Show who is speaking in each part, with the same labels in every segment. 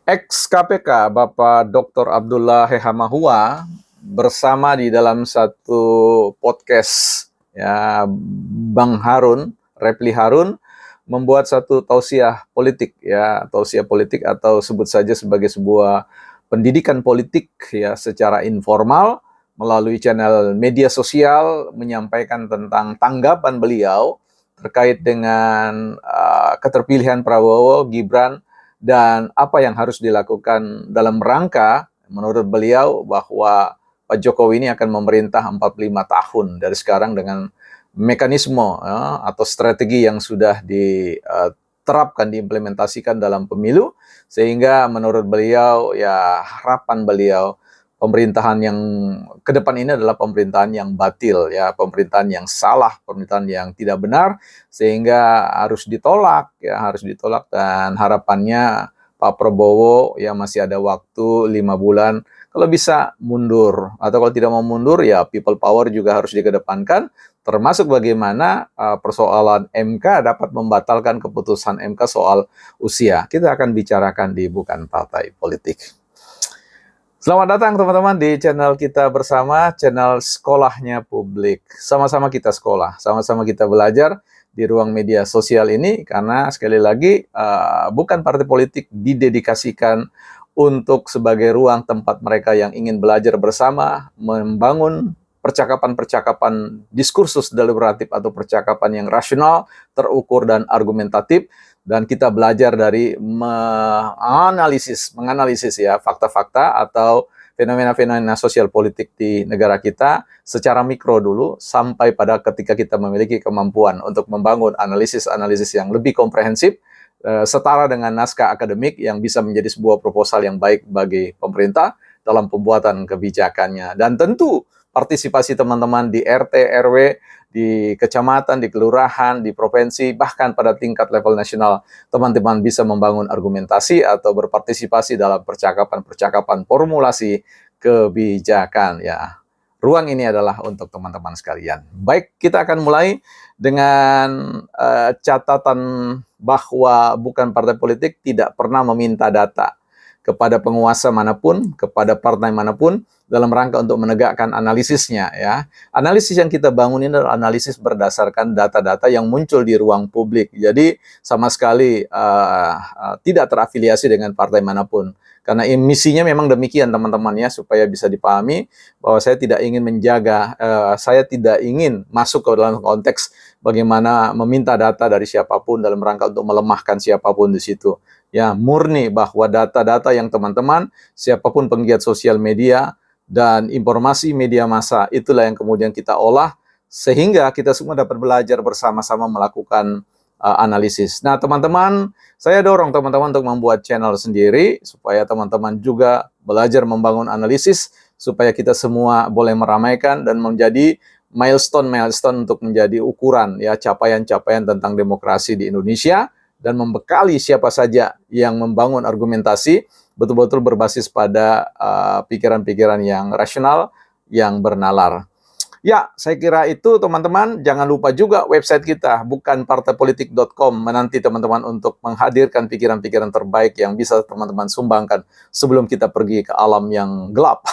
Speaker 1: Ex-KPK Bapak Dr. Abdullah Hehamahua bersama di dalam satu podcast ya Bang Harun, Repli Harun membuat satu tausiah politik atau sebut saja sebagai sebuah pendidikan politik ya secara informal melalui channel media sosial menyampaikan tentang tanggapan beliau terkait dengan keterpilihan Prabowo Gibran dan apa yang harus dilakukan dalam rangka menurut beliau bahwa Pak Jokowi ini akan memerintah 45 tahun dari sekarang dengan mekanisme atau strategi yang sudah diterapkan, diimplementasikan dalam pemilu, sehingga menurut beliau ya harapan beliau pemerintahan yang ke depan ini adalah pemerintahan yang batil ya, pemerintahan yang salah, pemerintahan yang tidak benar, sehingga harus ditolak dan harapannya Pak Prabowo ya masih ada waktu 5 bulan kalau bisa mundur, atau kalau tidak mau mundur ya people power juga harus dikedepankan, termasuk bagaimana persoalan MK dapat membatalkan keputusan MK soal usia. Kita akan bicarakan di Bukan Partai Politik. Selamat datang teman-teman di channel kita bersama, channel Sekolahnya Publik. Sama-sama kita sekolah, sama-sama kita belajar di ruang media sosial ini, karena sekali lagi Bukan Partai Politik didedikasikan untuk sebagai ruang tempat mereka yang ingin belajar bersama, membangun percakapan-percakapan diskursus deliberatif atau percakapan yang rasional, terukur dan argumentatif, dan kita belajar dari menganalisis ya fakta-fakta atau fenomena-fenomena sosial politik di negara kita secara mikro dulu, sampai pada ketika kita memiliki kemampuan untuk membangun analisis-analisis yang lebih komprehensif, setara dengan naskah akademik yang bisa menjadi sebuah proposal yang baik bagi pemerintah dalam pembuatan kebijakannya. Dan tentu partisipasi teman-teman di RT, RW, di kecamatan, di kelurahan, di provinsi, bahkan pada tingkat level nasional, teman-teman bisa membangun argumentasi atau berpartisipasi dalam percakapan-percakapan formulasi kebijakan ya. Ruang ini adalah untuk teman-teman sekalian. Baik, kita akan mulai dengan catatan bahwa Bukan Partai Politik tidak pernah meminta data kepada penguasa manapun, kepada partai manapun, dalam rangka untuk menegakkan analisisnya ya. Analisis yang kita bangun ini adalah analisis berdasarkan data-data yang muncul di ruang publik. Jadi sama sekali tidak terafiliasi dengan partai manapun. Karena misinya memang demikian teman-teman ya, supaya bisa dipahami bahwa saya tidak ingin saya tidak ingin masuk ke dalam konteks bagaimana meminta data dari siapapun dalam rangka untuk melemahkan siapapun di situ. Ya, murni bahwa data-data yang teman-teman, siapapun penggiat sosial media, dan informasi media massa itulah yang kemudian kita olah sehingga kita semua dapat belajar bersama-sama melakukan analisis. Nah, teman-teman, saya dorong teman-teman untuk membuat channel sendiri supaya teman-teman juga belajar membangun analisis supaya kita semua boleh meramaikan dan menjadi milestone untuk menjadi ukuran ya capaian-capaian tentang demokrasi di Indonesia, dan membekali siapa saja yang membangun argumentasi betul-betul berbasis pada pikiran-pikiran yang rasional, yang bernalar. Ya, saya kira itu teman-teman. Jangan lupa juga website kita, bukanpartaipolitik.com, menanti teman-teman untuk menghadirkan pikiran-pikiran terbaik yang bisa teman-teman sumbangkan sebelum kita pergi ke alam yang gelap.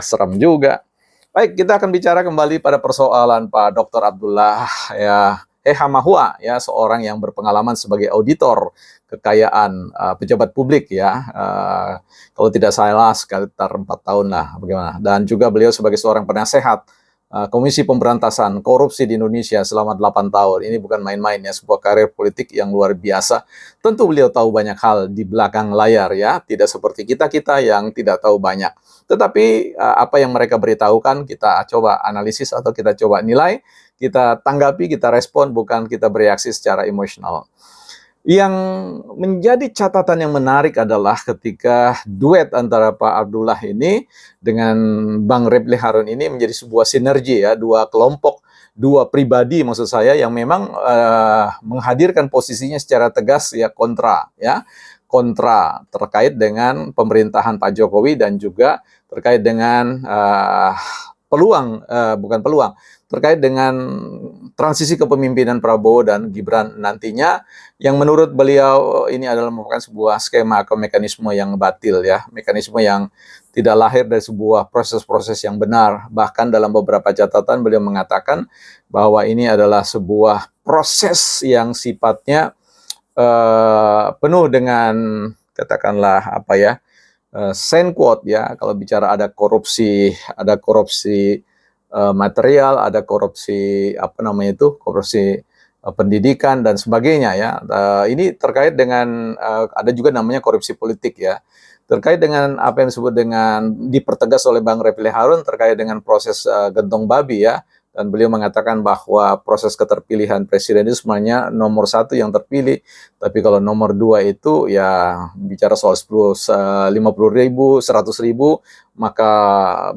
Speaker 1: Serem juga. Baik, kita akan bicara kembali pada persoalan Pak Dr. Abdullah ya Hehamahua ya, seorang yang berpengalaman sebagai auditor kekayaan pejabat publik ya, kalau tidak salah sekitar 4 tahun lah bagaimana, dan juga beliau sebagai seorang penasehat Komisi Pemberantasan Korupsi di Indonesia selama 8 tahun. Ini bukan main-main ya, sebuah karir politik yang luar biasa. Tentu beliau tahu banyak hal di belakang layar ya, tidak seperti kita-kita yang tidak tahu banyak. Tetapi apa yang mereka beritahukan kita coba analisis atau kita coba nilai, kita tanggapi, kita respon, bukan kita bereaksi secara emosional. Yang menjadi catatan yang menarik adalah ketika duet antara Pak Abdullah ini dengan Bang Repli Harun ini menjadi sebuah sinergi ya, dua kelompok, dua pribadi maksud saya yang memang menghadirkan posisinya secara tegas ya, kontra terkait dengan pemerintahan Pak Jokowi dan juga terkait dengan peluang, bukan peluang, terkait dengan transisi kepemimpinan Prabowo dan Gibran nantinya, yang menurut beliau ini adalah merupakan sebuah skema atau mekanisme yang batil ya, mekanisme yang tidak lahir dari sebuah proses-proses yang benar. Bahkan dalam beberapa catatan beliau mengatakan bahwa ini adalah sebuah proses yang sifatnya penuh dengan katakanlah apa ya, sign quote ya, kalau bicara ada korupsi material, ada korupsi apa namanya itu, korupsi pendidikan dan sebagainya ya. Ini terkait dengan ada juga namanya korupsi politik ya. Terkait dengan apa yang disebut dengan dipertegas oleh Bang Refli Harun terkait dengan proses gentong babi ya. Dan beliau mengatakan bahwa proses keterpilihan presiden itu sebenarnya nomor 1 yang terpilih, tapi kalau nomor 2 itu ya bicara soal 50.000, 100.000, maka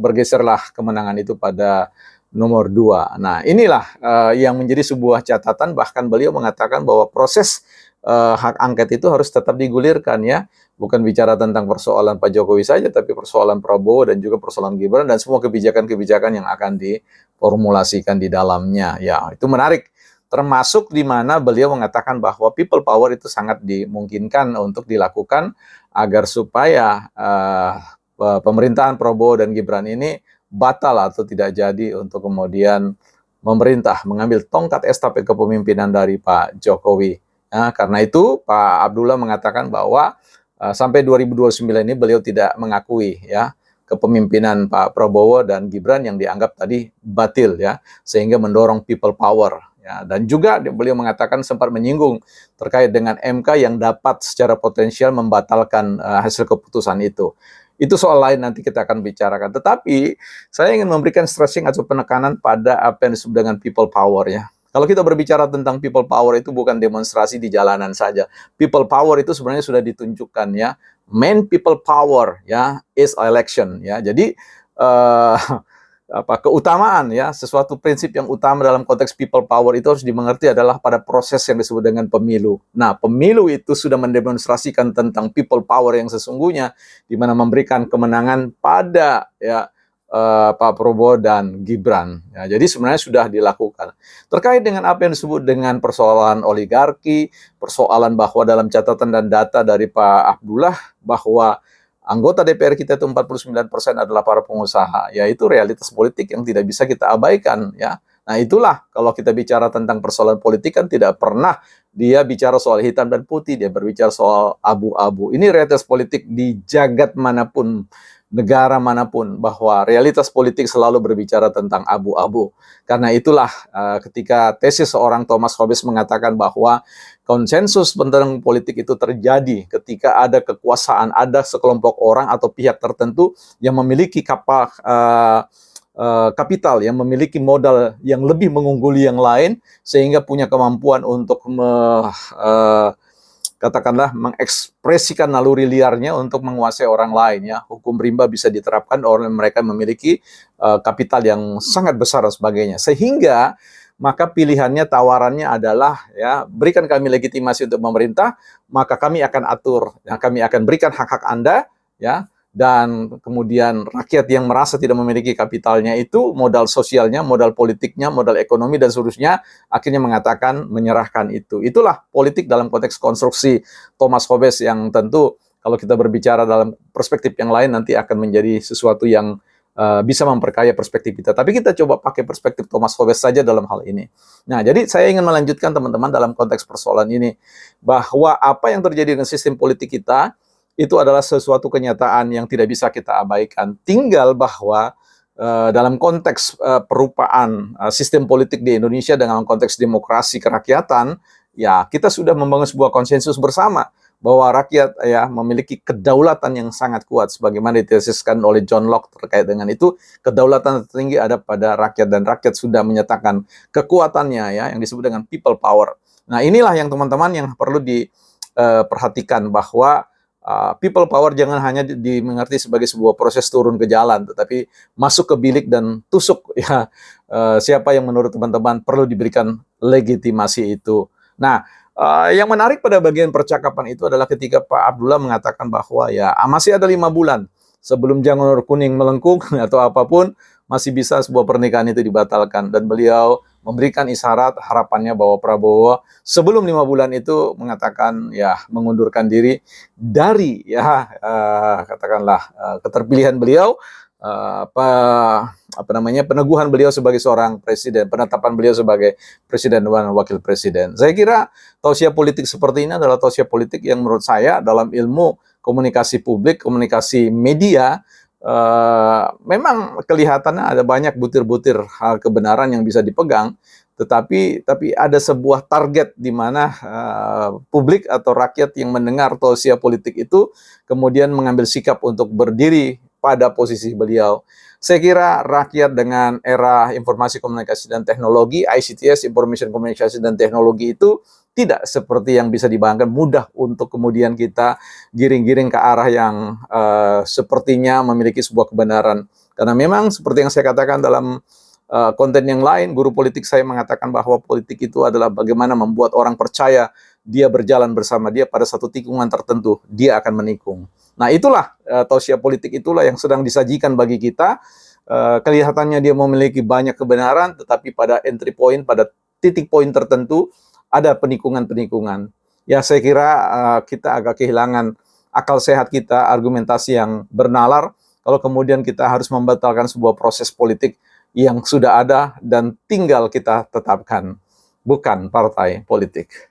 Speaker 1: bergeserlah kemenangan itu pada nomor 2. Nah, inilah yang menjadi sebuah catatan, bahkan beliau mengatakan bahwa proses hak angket itu harus tetap digulirkan ya. Bukan bicara tentang persoalan Pak Jokowi saja, tapi persoalan Prabowo dan juga persoalan Gibran dan semua kebijakan-kebijakan yang akan diformulasikan di dalamnya. Ya, itu menarik. Termasuk di mana beliau mengatakan bahwa people power itu sangat dimungkinkan untuk dilakukan agar supaya pemerintahan Prabowo dan Gibran ini batal atau tidak jadi untuk kemudian memerintah, mengambil tongkat estafet kepemimpinan dari Pak Jokowi. Nah, karena itu Pak Abdullah mengatakan bahwa sampai 2029 ini beliau tidak mengakui ya kepemimpinan Pak Prabowo dan Gibran yang dianggap tadi batil ya, sehingga mendorong people power ya. Dan juga beliau mengatakan sempat menyinggung terkait dengan MK yang dapat secara potensial membatalkan hasil keputusan itu. Itu soal lain, nanti kita akan bicarakan. Tetapi saya ingin memberikan stressing atau penekanan pada apa yang disebut dengan people power ya. Kalau kita berbicara tentang people power itu bukan demonstrasi di jalanan saja. People power itu sebenarnya sudah ditunjukkan ya. Main people power ya is election ya. Jadi keutamaan ya, sesuatu prinsip yang utama dalam konteks people power itu harus dimengerti adalah pada proses yang disebut dengan pemilu. Nah, pemilu itu sudah mendemonstrasikan tentang people power yang sesungguhnya, di mana memberikan kemenangan pada ya Pak Prabowo dan Gibran. Ya, jadi sebenarnya sudah dilakukan. Terkait dengan apa yang disebut dengan persoalan oligarki, persoalan bahwa dalam catatan dan data dari Pak Abdullah bahwa anggota DPR kita itu 49% adalah para pengusaha. Ya, itu realitas politik yang tidak bisa kita abaikan ya. Nah, itulah kalau kita bicara tentang persoalan politik kan tidak pernah dia bicara soal hitam dan putih, dia berbicara soal abu-abu. Ini realitas politik di jagat manapun, negara manapun, bahwa realitas politik selalu berbicara tentang abu-abu. Karena itulah ketika tesis seorang Thomas Hobbes mengatakan bahwa konsensus tentang politik itu terjadi ketika ada kekuasaan, ada sekelompok orang atau pihak tertentu yang memiliki kapital, yang memiliki modal yang lebih mengungguli yang lain, sehingga punya kemampuan untuk katakanlah mengekspresikan naluri liarnya untuk menguasai orang lain ya. Hukum rimba bisa diterapkan oleh mereka memiliki kapital yang sangat besar dan sebagainya. Sehingga maka pilihannya, tawarannya adalah ya, berikan kami legitimasi untuk memerintah, maka kami akan atur, ya, kami akan berikan hak-hak Anda ya. Dan kemudian rakyat yang merasa tidak memiliki kapitalnya itu, modal sosialnya, modal politiknya, modal ekonomi dan seterusnya, akhirnya mengatakan menyerahkan itu. Itulah politik dalam konteks konstruksi Thomas Hobbes yang tentu kalau kita berbicara dalam perspektif yang lain nanti akan menjadi sesuatu yang bisa memperkaya perspektif kita. Tapi kita coba pakai perspektif Thomas Hobbes saja dalam hal ini. Nah, jadi saya ingin melanjutkan teman-teman dalam konteks persoalan ini, bahwa apa yang terjadi dengan sistem politik kita itu adalah sesuatu kenyataan yang tidak bisa kita abaikan. Tinggal bahwa dalam konteks perupaan sistem politik di Indonesia dengan konteks demokrasi kerakyatan, ya kita sudah membangun sebuah konsensus bersama bahwa rakyat ya memiliki kedaulatan yang sangat kuat, sebagaimana ditesiskan oleh John Locke terkait dengan itu. Kedaulatan tertinggi ada pada rakyat, dan rakyat sudah menyatakan kekuatannya ya, yang disebut dengan people power. Nah, inilah yang teman-teman yang perlu diperhatikan, bahwa people power jangan hanya dimengerti sebagai sebuah proses turun ke jalan, tetapi masuk ke bilik dan tusuk ya siapa yang menurut teman-teman perlu diberikan legitimasi itu. Nah, yang menarik pada bagian percakapan itu adalah ketika Pak Abdullah mengatakan bahwa ya masih ada 5 bulan sebelum janur kuning melengkung atau apapun, masih bisa sebuah pernikahan itu dibatalkan. Dan beliau memberikan isyarat harapannya bahwa Prabowo sebelum 5 bulan itu mengatakan ya mengundurkan diri dari katakanlah keterpilihan beliau, apa apa namanya peneguhan beliau sebagai seorang presiden, penetapan beliau sebagai presiden dan wakil presiden. Saya kira tausiah politik seperti ini adalah tausiah politik yang menurut saya dalam ilmu komunikasi publik, komunikasi media, memang kelihatannya ada banyak butir-butir hal kebenaran yang bisa dipegang, tetapi ada sebuah target di mana publik atau rakyat yang mendengar tausiah politik itu kemudian mengambil sikap untuk berdiri pada posisi beliau. Saya kira rakyat dengan era informasi komunikasi dan teknologi, ICTS, Information Communication dan Teknologi itu tidak seperti yang bisa dibayangkan mudah untuk kemudian kita giring-giring ke arah yang sepertinya memiliki sebuah kebenaran. Karena memang seperti yang saya katakan dalam konten yang lain, guru politik saya mengatakan bahwa politik itu adalah bagaimana membuat orang percaya dia berjalan bersama dia pada satu tikungan tertentu, dia akan menikung. Nah itulah tausiah politik itulah yang sedang disajikan bagi kita. Kelihatannya dia memiliki banyak kebenaran, tetapi pada entry point, pada titik poin tertentu ada penikungan-penikungan. Ya saya kira kita agak kehilangan akal sehat kita, argumentasi yang bernalar, kalau kemudian kita harus membatalkan sebuah proses politik yang sudah ada dan tinggal kita tetapkan, bukan partai politik.